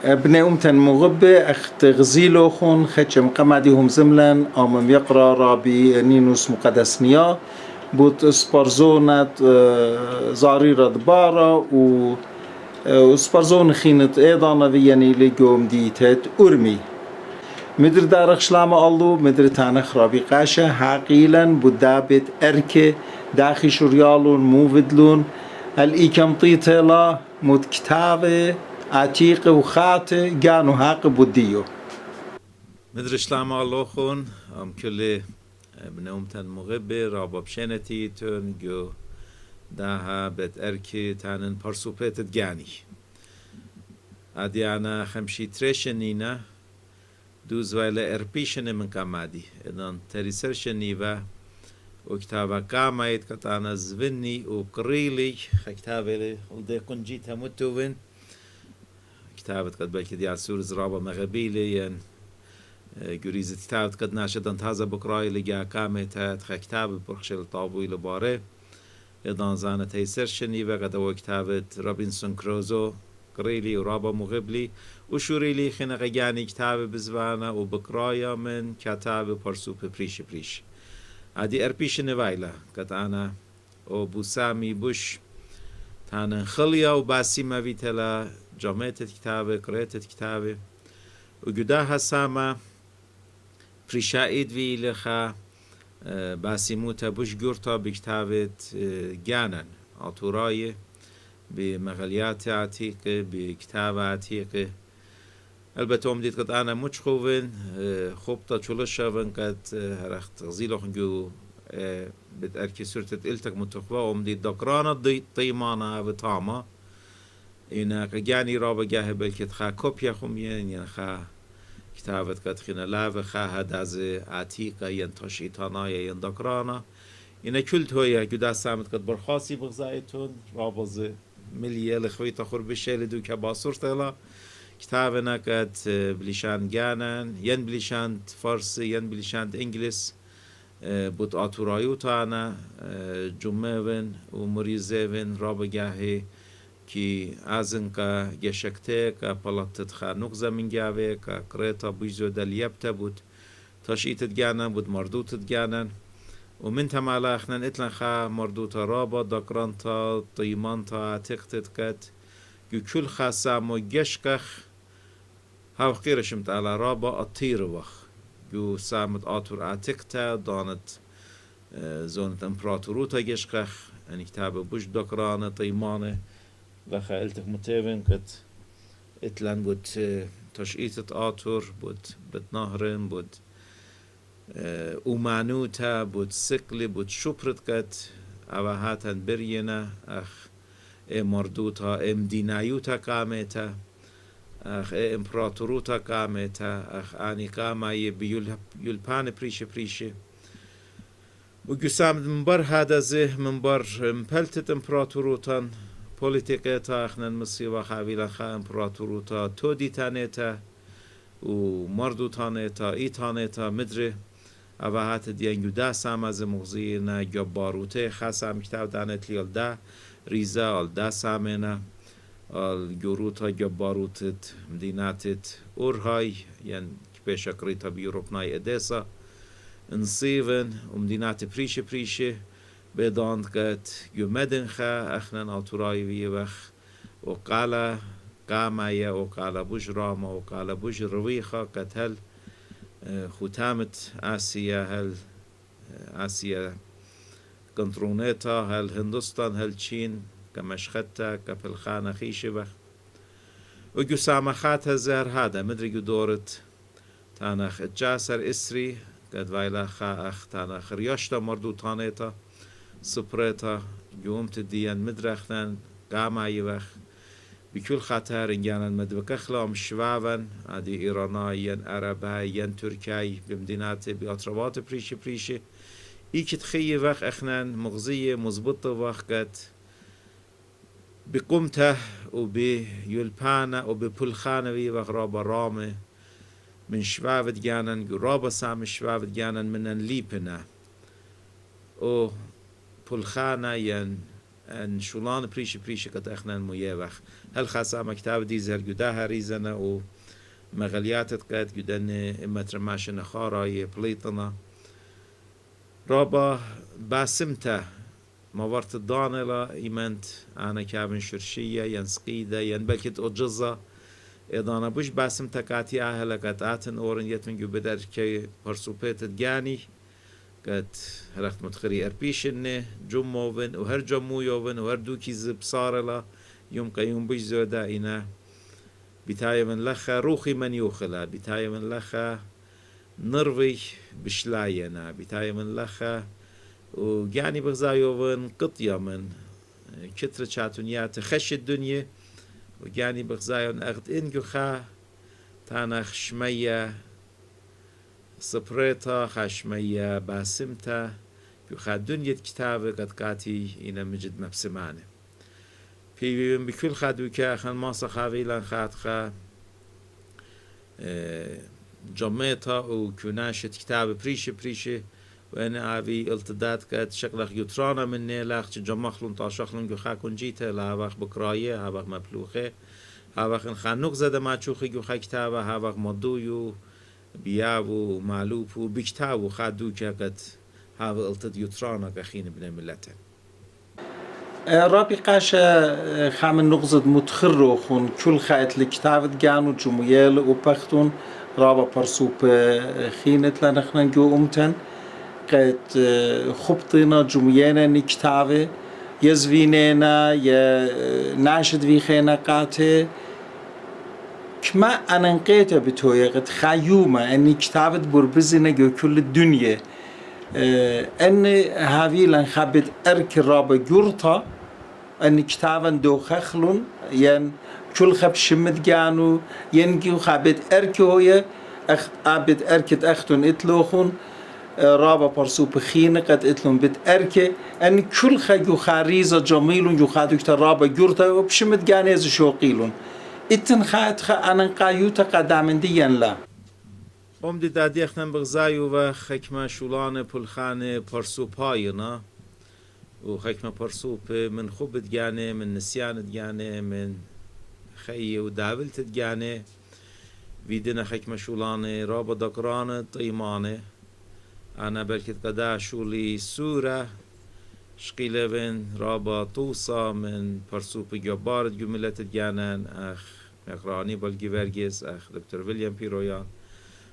ابن أمتن مغبة أخت غزيلو خون خدشم قمديهم زملن آمم يقرأ رابي نينوس مقدسنيا بوت سبارزونة زاريرة دبارة وسبارزون خينت أيضا فيني لقوم ديتت أرمي مدر دارخ شلام الله مدر تانخ رابي قاشة حقيلا بدابت أركي داخي شريالون موفدلون الإيكم طيطلا مد كتابة عتيق وخاتة جانو هاق بوديو مدر شلام الله خون كل ابن أمتن مغبة رابا بشنتي تون جو داها بت أركي تانن برسوبت جاني أديانا خمشي تريشنينا دوز ويلا إربيشن من كامادي إذن تريسرشني وكتابة كامايت كتانا زبني وقريلي كتابة لي ولدي كنجيتها متوين كتابة قد بلكي دي عسور زرابة مغبيلي ين جريزة كتابة قد ناشدن تازة بقراي لجا كاميتها كتابة برخشل طابوي لباره إذن زانة تريسرشني وقد هو كتابة روبنسون كروزو قريلي ورابا مغبلي وشوريلي خنقة جاني كتابة بزوانا وبقرايا من كتابة برسوب بريش عادي أربيش نوايلا قد أنا وبوسامي بوش تانا خليا وباسي ما فيتلا جامعة كتابة قرأت كتابة وجداها ساما بريشايد في لخا باسي موتا بوش جورتا بكتابة جانن عطوراي بمغاليات عتيقة بكتابة عتيقة البته امدید قد أنا مش خوفن خبطة شلشة قد هرخت غزيلو خنجو بتأركي سورة إلتك متخبا امدید دقرانا طيمانا وطاما إنا قجاني رابا جاه بلكت خا كوبيا خمين ين خا كتابت قد خينا لاف خا هداز عتيقة ين تشيطانايا ين دقرانا إنا كلت هويا جدا سامت قد برخاصي بغزايتون رابز مليا لخويتا خرب الشيل دو كباسورتلا كتابنا قد بليشان جانن ين بليشان فارسي ين بليشان انجلس بود آتورایو تانا جمعون و مریزون رابع گاهی که ازن که گشکته که پلاتت خانوق زمین گاوه که قریتا بیزو دلیبته بود تاشیتت جانن بود مردوتت جانن و من تمالا اخنن اتلن خا مردوتا رابع دقرانتا طیمانتا عتقتت کد كل خاصة مجشكخ هاو قيرشمت على رابا الطير وخ جو سامت آتور عتقتا دانت زونت امبراطوروتا جشكخ يعني كتابة بوش دقرانة طيمانة وخا التك متابن كت اتلان بود تشئيتة آتور بود بتنهرن بود اومانوتا بود سقلي بود شبرت كت اوهاتن برينا اخ مردوتا دينايوتا قامتا اخ امبراطوروتا قامتا اخ اني قاما يلبان بريشه وقسام منبر هذا زه منبر مبلتت امبراطوروتان بوليتيكتا اخنا المصيبة خاويلا خا امبراطوروتا تودي تانيتا ومردوتانيتا ايتانيتا مدري اوهات ديان يدا سامز مغزينا جباروته خاصام كتاب دانت ليالدا ريزا الدا سامنا الجروتا جباروتت مديناتت أورهاي ين كبيشا قريتا بيوروبناي إديسا انصيفن ومدينات بريشة بداند قد يمدن خا أخنن أطراي ويوخ وقالا قامايا وقالا بوش راما وقالا بوش رويخا قد هل ختامت آسيا هل آسيا كنترونيتا هل هندوستان هل چين كمشختا كفلخانة خيشبخ وجو سامخات هزار هذا مدري جو دورت تانخ جاسر اسري قد ويلا خا اخ تانخ رياشتا مردو تانيتا سبريتا جومت ديان مدرخنن قاما يوخ بكل خطر انجانا مدبكخلام شوابن عدي ايراناي ين عرباي ين تركاي بمدينات بأطرابات بريشة إيك تخيي وخ أخنان مغزية مزبطة وقت بقمته وبيلبانا وببلخانة وي وخ رابا رامة من شوافت جانن رابا سام شوافت جانن منن ليبنا و بلخانة ين ان شولان بريش قد اخنا مويوخ هل خاصة ما كتاب دي زر جداها ريزنا و مغليات قد جدن مترماش نخارا يبليطنا رابا باسمته مورت الضانلة إيمانت أنا كابن شرشية ينسقيدة ينبكت أجزة إذا أنا بوش باسم تكاتي أهلا قد آتن أورن يتن جو بدر كي برسوبيت الجاني قد هلقت متخري أربيشن جموفن وهر جمويوفن وهر دوكي زب صارلا يوم قيوم بوش زودا إنا بتاية من لخا روخي من يوخلا بتاية من لخا نروي بشلاينا بتاية من لخا وجاني بغزايوفن قطية من كترة شاتونيات خش الدنيا وجاني بغزايون أخد إنجو خا تانخ شمية صبريتا خشمية باسمتا جو خا دنيا كتابة قد قاتي إنا مجد مبسمانه في بكل خادو كاخن ماسا خاويلان خاد خا جميتا وكناشة كتابة بريشة وأنا أبي التداد كات شغلة يترانا مني لاخت جمخلون تاشخلون جو خاكون جيته لهواخ بكراية هواخ مبلوخه هواخ خانوق زده ما تشوخي جو خا كتابه هواخ مدويو بيابو معلوبو بكتابو خادو كات هوا التد يترانا كخين ابن ملته رابي قاشا خامن نغزد متخرخون كل خايت الكتاب جانو جميل وبختون رابا برسوب خينت لنخنا جو أمتن قد خبطنا جميانا نكتابه يزوينينا ناشد في خينا قاته كما أنا نقيته بتوية قد خيومة أني كتابة بربزنا جو كل الدنيا أن هذه لنخبت أرك رابا جورتا أن كتابا دو خخلون ين كل خب شمت جانو ينجو خبت أرك هوية أبد أركت أختون إتلوخون رابا برسوب خينة قد إتلون بيت أركي أن كل خيو خاريزة جميلون جو خاتو كتا رابا جورتا وبشمت جانيز شوقيلون إتن خات خا أنا قايوتا قدامن ديان لا دي دادي اختن بغزايو و خكمة شولان پلخانه برسوب هاينا و خكمة برسوب من خوبت جاني من نسيانت جاني من خي و دابلت جاني ويدنا خكمة شولان رابا دقران طيمانه أنا بركت قدا شولي سورة شقيلة رابا توصى من برسوب جبارت جملت جانان أخ مقراني بالجيفرجيس أخ دكتور ويليام بيرويان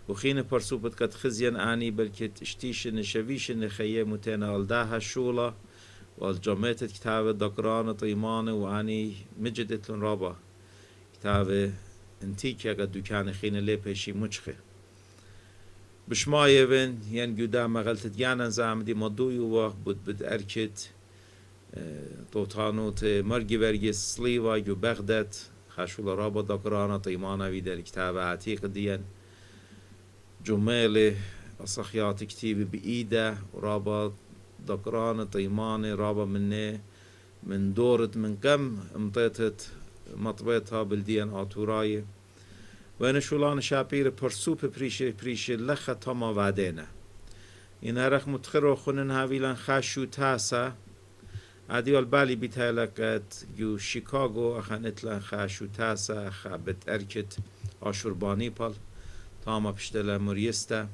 وخين برسوبت قد خزيان آني بلكت اشتيشن شويشن خيه متنا الداها شولا والجمعت كتاب دقران طيمان وآني مجدت لن رابا كتاب انتيكيا قد دكان خين اللي بيشي مجخي بشماية بن ين جدا مغلت جانا زامدي مدويو وقت بد أركت طوطانوت مرجي برجس سليوا جو بغداد خشول رابا دقران طيمانا في در كتاب عتيق ديان جمالة أصخيات كتيب بإيده ورابا دقران طيمانة رابا منه من دورة من كم امطيتت مطبيتها بالديان آتوراي وأنا شولان شابير برسوب بريشي لخا تما وعدينا إن هرخ متخرو خونن هاويلان خاشو تاسا عدي البالي بيتهلكت جو شيكاغو أخانت لان خاشو تاسا خابت أركت آشورباني بال تاما بشتلا مريستا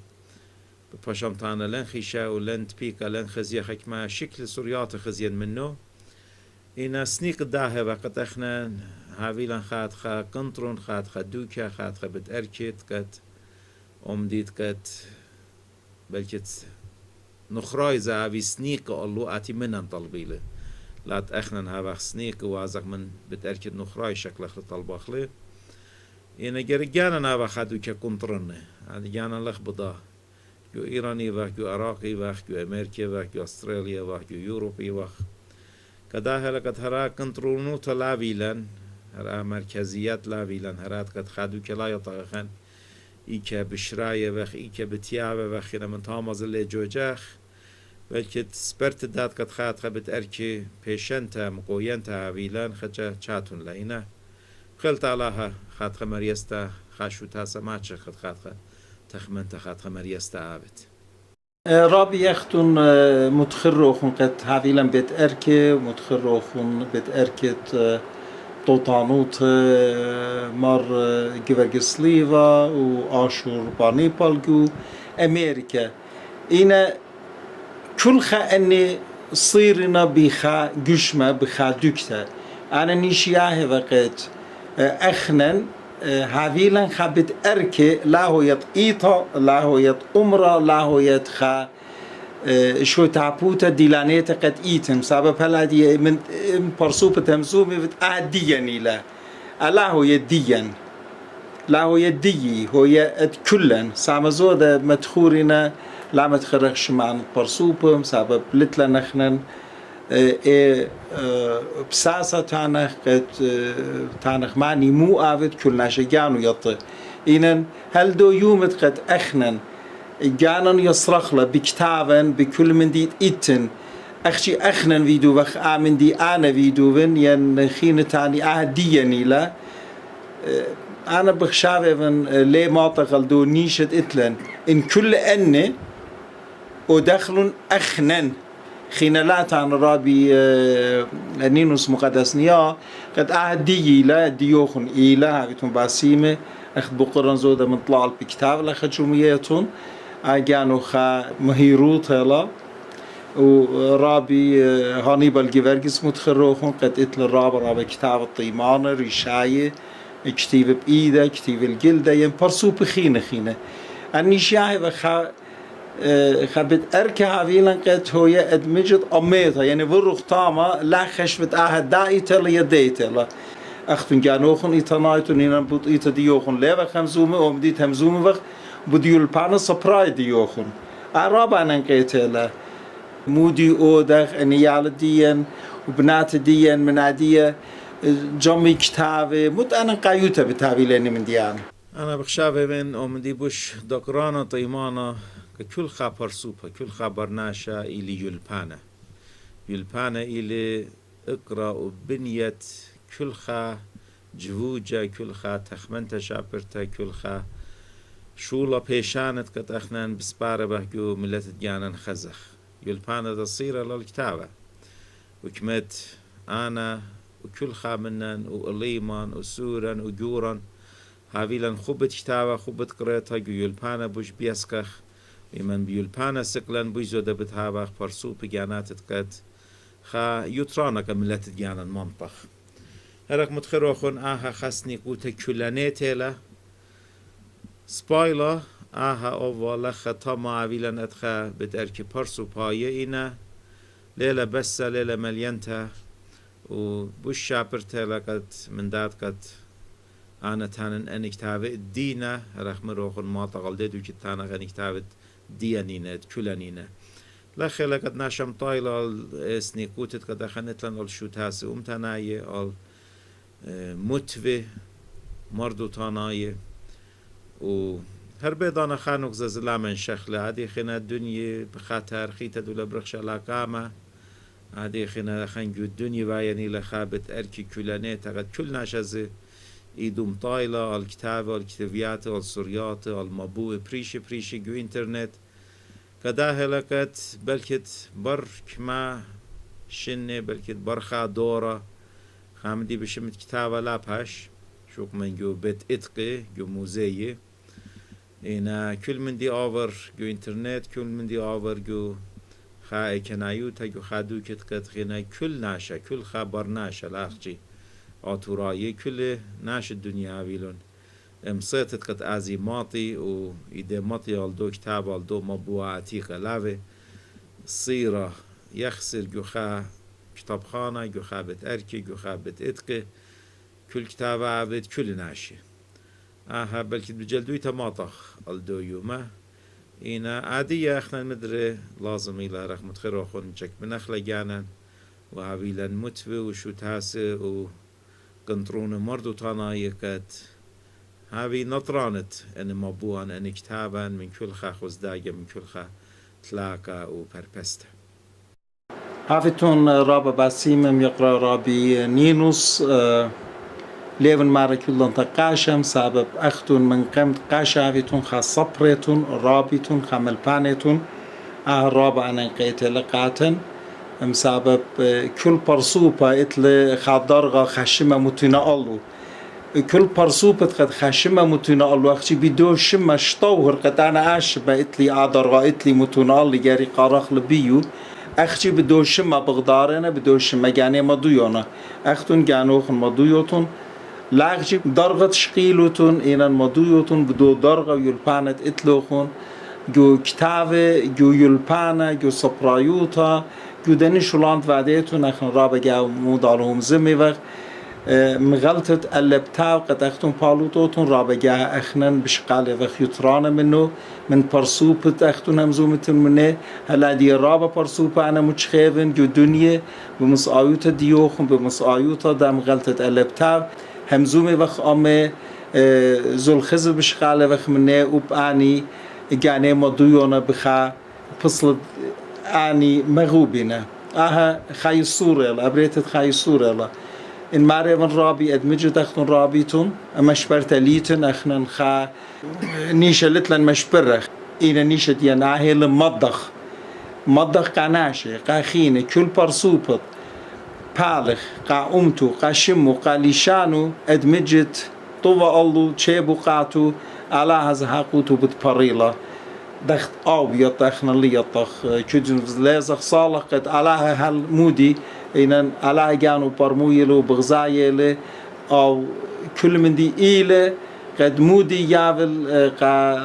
بپاشام تانا لن خيشا ولن تبيكا لن خزيه حكما شكل سوريات خزين منه إنا سنيق داهي وقت اخنا هاويلان خاد خا كنترون خاد خا دوكا خاد خا بت أركت كت أمديد كت بلكت نخراي زاوي سنيق اللو آتي منن طلبيله لا تأخنا هاوخ سنيق وازق من بت أركت نخراي شكل اخر طلباخله إنا جرجانا نابا خادو كنترونه هذا جانا لخبضاه جو إيراني وح جو عراقي وح جو أمريكا وح جو أستراليا وح جو يوروبي وح كده لقد هرا كنترولنو تلاويلن هرا مركزيات لاويلن هرات قد خادو كلا يطاقن إيكا بشراية وح إيكا بتيابة وح خينا من تامز اللي جوجاخ بلكت سبرت داد قد خاد خبت أركي بيشنتا مقوينتا هاويلن خجا چاتون لأينا خلت علىها خاد خمريستا خاشو تاسا ماتش خد خاد تخمنت خاد خمريستا عابت رابي يختن متخرخون قد هاویلن بيت أركي متخرخون بيت أركت طوطانوت مر جيفرجسليفا وآشور بانيبالجو أمريكا إنا كل خا أني صيرنا بخا جشمة بخا دكتة أنا نشياه وقت أخنن هاویلن خبت أركي لا هو يت إيطا لا هو يت أمرا لا هو يت خا شو تعبوتا ديلانيتا قد إيتم سبب هلا دي من برسوبة تمسومي أديني لا هو يدين لا هو يدي هو يد كلن سامزودا مدخورنا لا متخرجش مع برسوبة سبب لتلا نخنن بساسة تانخ قد تانخ معني مو آفد كلنا شجانو يطي إنن هل دو يومت قد أخنن جانن يصرخ له بكتابا بكل من دي إتن أخشي أخنن فيديو وخ آمن دي أنا فيديو بن ين خين تاني أهديني لا أنا بخشافن ليه ما تغلدو نيشة إتلن إن كل أني ودخلن أخنن خينالات عن رابي نينوس مقدس نيا قد أهدي لا ديوخن إيلا هاكتون باسيمة أخذ بقرن زودة من طلع بكتاب لأخذ شومياتون أجانو خا مهيروت هلا ورابي هانيبال جيفرجس متخرجون قد إتل رابي كتاب الطيمانة ريشاية كتيب بإيده كتيب الجلدة ين برسو بخينة أني شاهي وخا خبت أركي هاويلن قد هوية أدمجت أميتها يعني ورق تاما لا خشبت أهد دايتا ليديتا أختن جانوخن إيتانايتون إنان بود إيتا ديوخن ليوا خمزومة ومديت همزومة وخ بديول بانا سبراي ديوخن عرابا ننقيتها مودي أودخ أنيال ديان وبنات ديان منادية جمعي كتابة مد أنا قايوتا بتاويلين من ديان أنا بخشافة من أمدي بوش دكرانا طيمانا كل خبر سوبا كل خبر ناشا إلي يلبانا إلي اقرأ وبنية كل خا جوجا كل خا تخمنتا شابرتا كل خا شولا بيشانت قد أخنان بسبارة بحكو ملت جانن خزخ يلبانا تصير للكتابة وكمت أنا وكل خا منن وإليمان وسورا وجورا هاويلن خوبت كتابة خوبت قرأتها يلبانا بوش بيسكخ ومن بيلبانا سقلن بوش زودا بتهابخ برسو بجانات قد خا يترانا كملت جانن منطخ هرق متخرخون آها خسني قوتا كلانيت هلا سبايلا آها أولا خطا معاويلن أدخا بدأركي برسو باية إينا ليلة بسا ليلة مليانتا وبوش شابرتا لقد من داد قد أنا تانن أن كتابة الدينة هرق مروخون ما تغلددو كتانا غن كتابة ديانينة كلانينة لخي لقد ناشم طايلة اسني قوتت قد أخنتلن الشوتاسي أمتناية متوه مردو تاناية و هر بيدانا خانوك زلزلا من شخلة هادي خينا الدنيا بخاطر خيتا دولا برخش علاقامة هادي خينا خنجو الدنيا بايني لخابت أركي كلانيت قد كل ناشز إيدوم طايلة الكتابة الكتابيات السوريات المبوء بريشي جو انترنت كدا هلكت بلكت برك ما شنة بلكت برخا دورة خامدي بشمت كتابة لابهاش شوك من جو بيت إتقي جو موزية إنا كل من دي آور جو إنترنت كل من دي آور جو خا إكنايوتا جو خادو كتقت خينا كل ناشا كل خبر ناشا لاخجي آتوراي كل ناش الدنيا ويلون امصيتت قد أزيماتي و إذا ماتي الدو كتاب الدو مبوع عتيقة لاوي صيرة يخسر جو خا كتابخانة جو خابت أركي جو خابت إتقي كل كتابة عبد كل ناشي آها بلكي بجلدوي تماطخ الدو يومه إنا عادية اخنا مدري لازم إلى رحمة خير أخون جك بنخلة جانا وهابيلا متوي وشو تاسي وقنطرون مردو تانايكت هابي نطرانت أن مبوان أن كتابا من كل خا خزداجة من كل خا تلاقة وبربسته هافتون رابا باسيمم يقرأ رابي نينوس ليفن مارا كلن تقاشم سبب أختون من قمت قاشا هافتون خا صبرتون رابيتون خا ملبانتون رابع أنا قيت لقاتن مسبب كل برصوبة إتل خادرغا خشمة متنا الله كل برصوبة قد خشمة متنا الله أختي بدو شمة شطوهر قد أنا أشبه إتلي عدرغا إتلي متنا الله جاري قارخ لبيو أختي بدو شمة بغدارنا بدو شمة جاني مضيونا أختون جانوخن مضيوتون لاغجي درغة شقيلوتون إن المضيوتون بدو درغة يلبانت إتلوخون جو كتابة جو يلبانا جو سبرايوتا جو دني شولاند وعديتون أخن رابا جاو مودالهم زمي وقت مغلطت اللبتاو قد أختون بالوتوتون رابا جا أخنن بشقالة وقت يترانا منو من برسوبت أختون همزومتون منه هلا دي رابا برسوبة أنا متشخيفن جو دنيا بمسآيوتا ديوخن بمسآيوتا دا مغلطت اللبتاو همزومي وقت أمي زول خزر بشقالة وقت منه وباني جاني مضيونا بخا فصل اني مغوبنا خاي الصورة أبريتت خاي الصورة إن ماري من رابي أدمجت أختن رابيتون مشبرت ليتن أخنن خا نيشة لتلن مشبرخ إنا نيشة يناهي لمضخ مضخ قناشة قاخينة كل برسوبت بالغ قا أمتو قا شمو قا ليشانو أدمجت طوى الله تشيبو قاتو على هذا حقوتو بتبريلا دخت أوبيض أخنا ليطخ كجن لازخ صالح قد على هالمودي إن على جانو برمويلو بغزايله أو كل من دي إيله قد مودي يابل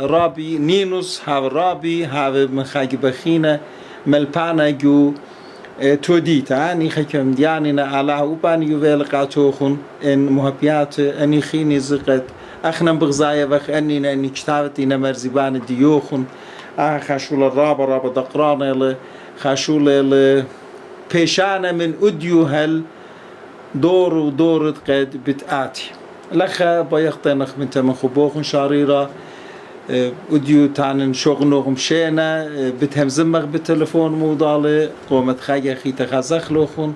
رابي نينوس هاو رابي هاو مخاج بخينة ملبانا جو توديتا أني خكم دياننا على وبان يوفيل قاتوخن إن مهبيات أني خيني زقت أخنا بغزايا وخ أني كتابت إنا مرزبان ديوخن خاشول الرابع رابع دقرانا خاشول بيشانا من أديو هل دور قد بتآتي لخا بيختنخ من تمخبوخن شاريرا أديو تانن شغنوهم شينا بتهم زمغ بالتلفون موضالي قومت خايا خي تخازخلوخن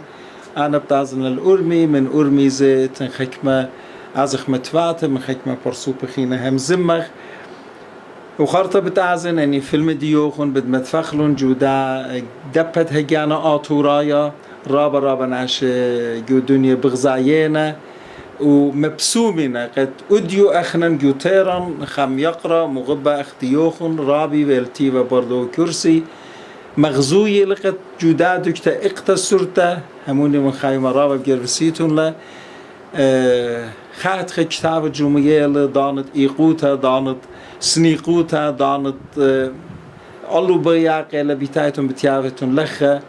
أنا بتازن الأرمي من أرمي زي تنخكمة أزخ متفاتة من خكمة برسو بخينا هم زمغ وخارطة بتعزن أني فيلم ديوخن بد متفخلون جودا دبت هجانا آتورايا رابا ناش جو دنيا بغزاينا ومبسومنا قد أديو أخنن جو تيران خم يقرأ مغبة اختيوخن رابي والتيبا بردو كرسي مغزوية لقد جودا دكتا اقتصرتا هموني من خايمة رابا بجربسيتون لا خات كتاب جميل دانت إيقوتا دانت سنيقوتا دانت ألو بياق إلى بيتايتون بتيافتون لخا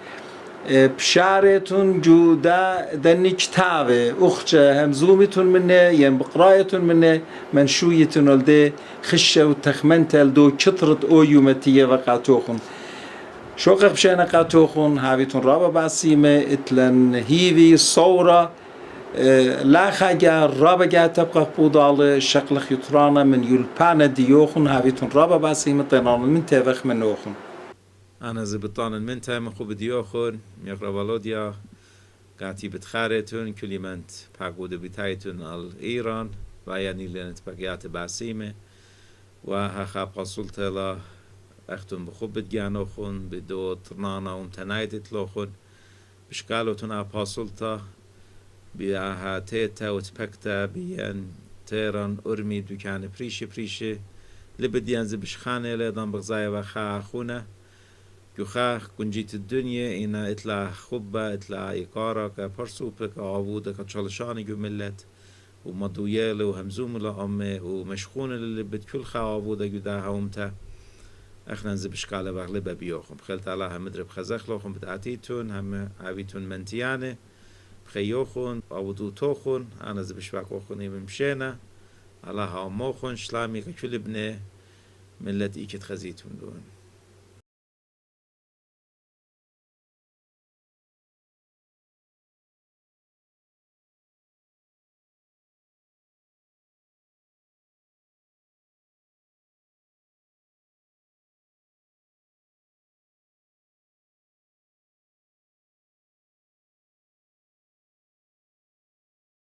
بشارتون جودا دني كتابة أخشى همزومتون منه ين بقرايتون منه منشويتون الدي خشة وتخمنت الدو كترت أو يومتية وقاتوخن شوقق بشينا قاتوخن هاويتون رابا بعصيمة اتلن هيوي صورة لا خاجة رابا جا تبقى بودال شقلخ يطرانا من يلبانا ديوخن هاويتون رابا بعصيمة طينان من تافخ منوخن أنا زبطان المنتا مخوب ديوخون يقرأ والوديا قاتي بتخارتون كلمات باقود بتايتون الإيران ويعني لنت بقيات باسيمة وهخا قصلت لا أختون بخوب بتجانوخون بدو ترنانا ومتنايدت لوخون بشكالوتون أباصلتا بيها تيتا وتبكتا بيان تيران أرمي دوكان بريشي لبديان زبشخانة لدن بغزايا وخا خونه يخاخ كنجيت الدنيا إنا إطلع خبة إطلع إيقارة كبرسوبة كعبودة كتشالشاني جملت ومضويالة وهمزوم لأمه ومشخونة اللي بتكل عبودة جداها ومتا أخنا نزبشكالة بغلبة بيوخم بخلت علىها مدرب خزخلوخم بتعتيتون هم عبيتون منتيانة بخيوخون عبودو توخون أنا زبشواكوخون يمشينا علىها أموخون شلامي كل ابنه ملت إيكت خزيتون دون